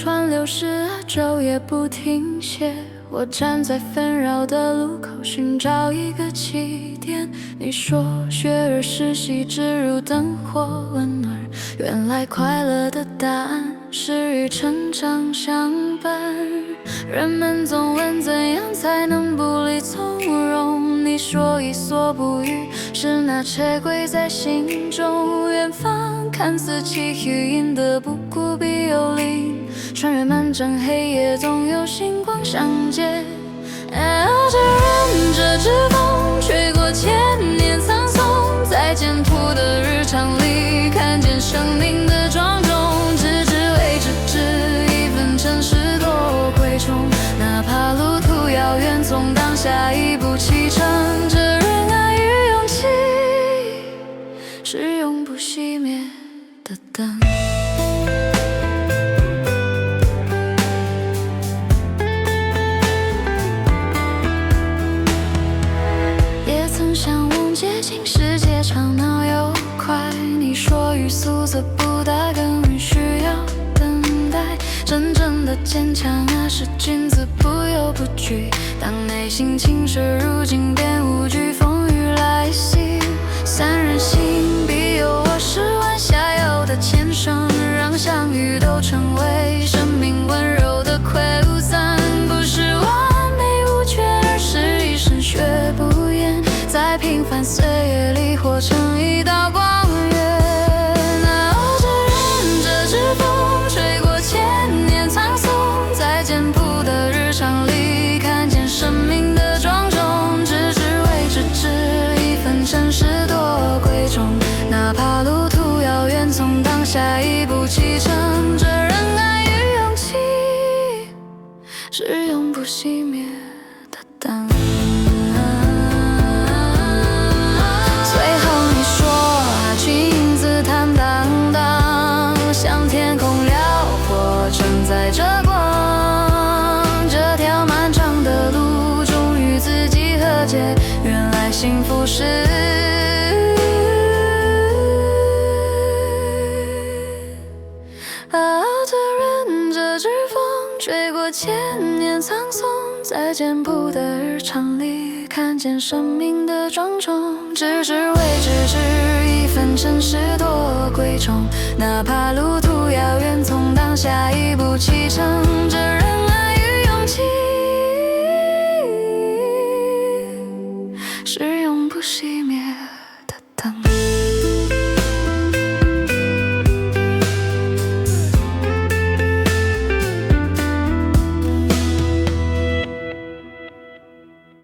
川流逝，昼夜不停歇。我站在纷扰的路口，寻找一个起点。你说学而时习之，如灯火温暖。原来快乐的答案是与成长相伴。人们总问怎样才能不离从容，你说己所不欲，是那且归在心中。远方看似崎岖，赢得不顾必有灵。穿越漫长黑夜，总有星光相接。这忍着指风吹过千年苍松，在简朴的日常里看见生命的庄重。只为这一份诚实多贵重，哪怕路途遥远，从当下一步启程。这仁爱与勇气，是永不熄灭的灯。向往接近世界，吵闹又快。你说语速则不大，更需要等待。真正的坚强是君子不忧不惧。当内心清澈如镜，便无惧风雨来袭。三人行，必有我是晚霞有的前生，让相遇都成为生命温柔的馈赠。不是完美无缺，而是一生学不厌。在平凡岁月里活成一道光源。这忍着指风吹过千年苍松，在简朴的日常里看见生命的庄重。只为这一份诚实多贵重，哪怕路途遥远，从当下一步启程。这仁爱与勇气，是永不熄灭的灯。在这光，这条漫长的路，终于自己和解。原来幸福是这忍着指风吹过千年苍松，在简朴的日常里看见生命的庄重。只为这一份诚实多贵重，哪怕路途遥远，从当下一步启程。这仁爱与勇气，是永不熄灭。